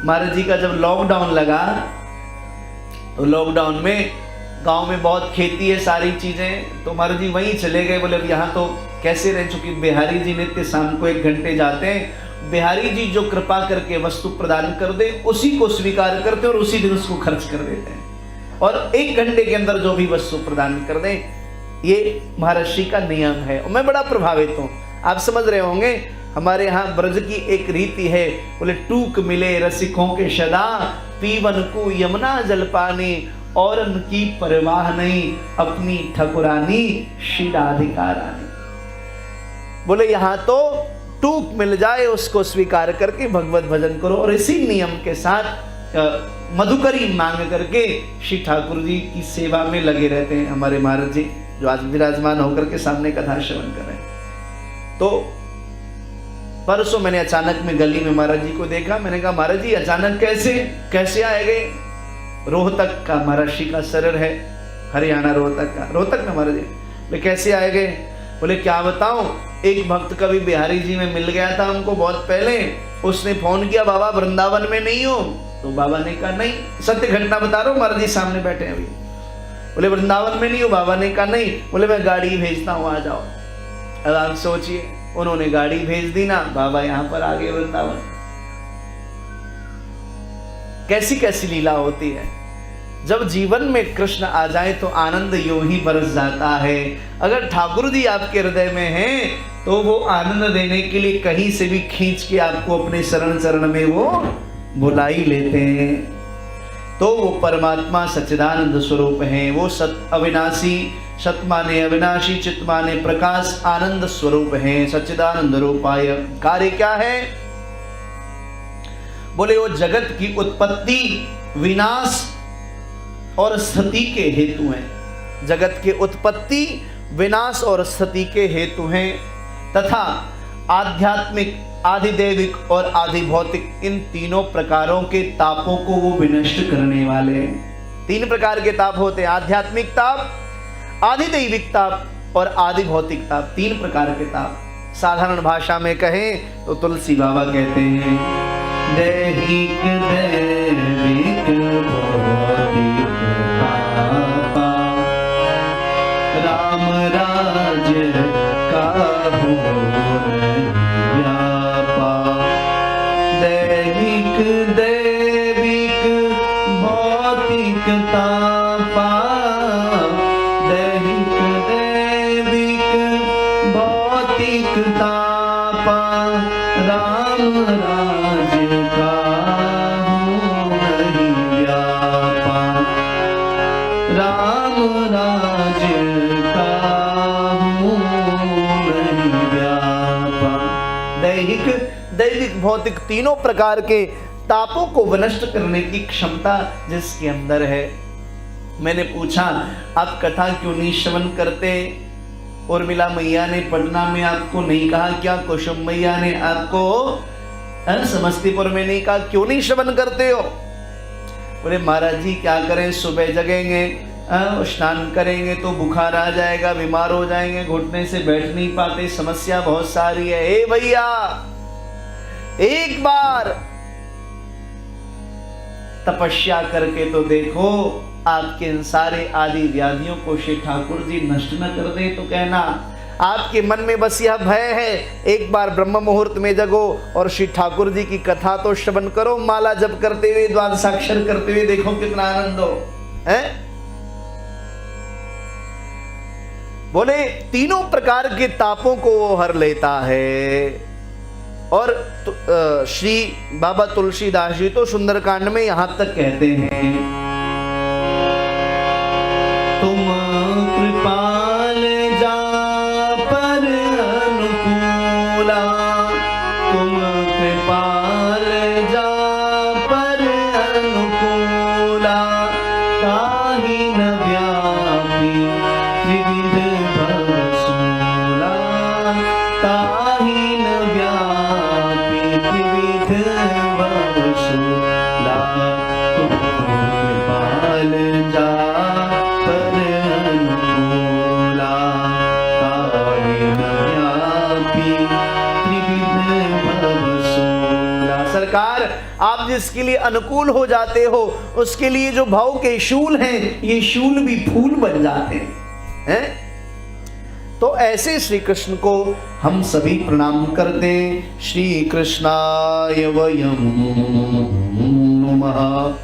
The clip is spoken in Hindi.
महाराज जी का जब लॉकडाउन लगा तो लॉकडाउन में गांव में बहुत खेती है, सारी चीजें, तो महाराज जी वहीं चले गए। बोले अब यहाँ तो कैसे रह, चुकी बिहारी जी नित्य शाम को 1 घंटे जाते हैं, बिहारी जी जो कृपा करके वस्तु प्रदान कर दे उसी को स्वीकार करते और उसी दिन उसको खर्च कर देते हैं, और 1 घंटे के अंदर जो भी वस्तु प्रदान कर दे, ये महर्षि का नियम है। और मैं बड़ा प्रभावित हूँ। आप समझ रहे होंगे हमारे यहाँ ब्रज की एक रीति है, बोले टूक मिले रसिकों के सदा, पीवन को यमुना जल पानी, और उनकी परवाह नहीं अपनी ठकुरानी शीलाधिकारानी। बोले यहाँ तो टूक मिल जाए उसको स्वीकार करके भगवत भजन करो, और इसी नियम के साथ मधुकरी मांग करके श्री ठाकुर जी की सेवा में लगे रहते हैं हमारे महाराज जी, जो आज विराजमान होकर के सामने कथा श्रवण कर रहे हैं। तो परसों मैंने अचानक में गली में महाराज जी को देखा। मैंने कहा महाराज जी अचानक कैसे आए गए? रोहतक का महर्षि का शरीर है, हरियाणा रोहतक में महाराज जी। बोले कैसे आए गए? बोले क्या बताऊं, एक भक्त कभी बिहारी जी में मिल गया था हमको बहुत पहले, उसने फोन किया बाबा वृंदावन में नहीं हो, तो बाबा ने कहा नहीं, सत्य घटना बता रहा हूं, महाराज जी सामने बैठे हैं अभी। बोले वृंदावन में नहीं हो? बाबा ने कहा नहीं। बोले मैं गाड़ी भेजता हूं आ जाओ। अब आप सोचिए, उन्होंने गाड़ी भेज दी ना, बाबा यहां पर आ गए वृंदावन। कैसी कैसी लीला होती है। जब जीवन में कृष्ण आ जाए तो आनंद यूं ही बरस जाता है। अगर ठाकुर जी आपके हृदय में हैं तो वो आनंद देने के लिए कहीं से भी खींच के आपको अपने शरण में वो बुला ही लेते हैं। तो वो परमात्मा सच्चिदानंद स्वरूप हैं, वो अविनाशी, सत माने अविनाशी, चित माने प्रकाश, आनंद स्वरूप हैं, सच्चिदानंद रूपाय। कार्य क्या है? बोले वो जगत की उत्पत्ति, विनाश और स्थिति के हेतु हैं। जगत के उत्पत्ति, विनाश और स्थिति के हेतु हैं, तथा आध्यात्मिक, आधिदैविक और आधिभौतिक, इन तीनों प्रकारों के तापों को वो विनष्ट करने वाले हैं। 3 प्रकार के ताप होते हैं, आध्यात्मिक ताप, आधिदैविक ताप और आधिभौतिक ताप। 3 प्रकार के ताप। साधारण भाषा में कहें तो तुलसी बाबा कहते हैं दैहिक दैविक भौतिक तापा, राम राज्य का हो व्यापा। दैहिक दैविक भौतिक तापा, दैहिक दैविक भौतिक तापा, राम राज्य का हो नहीं व्यापा, राम राज्य का हो नहीं व्यापा। दैहिक दैविक भौतिक तीनों प्रकार के तापों को विनष्ट करने की क्षमता जिसके अंदर है। मैंने पूछा आप कथा क्यों नहीं श्रवण करते? उर्मिला मैया ने पटना में आपको नहीं कहा क्या? कुसुम मैया ने आपको समस्तीपुर में नहीं कहा? क्यों नहीं श्रवण करते हो? बोले महाराज जी क्या करें, सुबह जगेंगे, स्नान करेंगे तो बुखार आ जाएगा, बीमार हो जाएंगे, घुटने से बैठ नहीं पाते, समस्या बहुत सारी है। ए भैया एक बार तपस्या करके तो देखो, आपके इन सारे आदि व्याधियों को श्री ठाकुर जी नष्ट न कर दे तो कहना। आपके मन में बस यह भय है, एक बार ब्रह्म मुहूर्त में जगो और श्री ठाकुर जी की कथा तो श्रवण करो, माला जप करते हुए, द्वादशाक्षर करते हुए, देखो कितना आनंद हो है। बोले तीनों प्रकार के तापों को वो हर लेता है। और श्री बाबा तुलसीदास जी तो सुंदरकांड में यहां तक कहते हैं तुम कृपाल जा पर अनुकूला, तुम कृपाल जा पर अनुकूला, काहि न व्यापी त्रिविध भवसूला, काहि न व्यापी त्रिविध भवसूला, तुम कृपाल जा सरकार। आप आप जिसके लिए अनुकूल हो जाते हो उसके लिए जो भाव के शूल हैं ये शूल भी फूल बन जाते हैं। तो ऐसे श्री कृष्ण को हम सभी प्रणाम करते हैं। श्री कृष्णाय वयं नमः।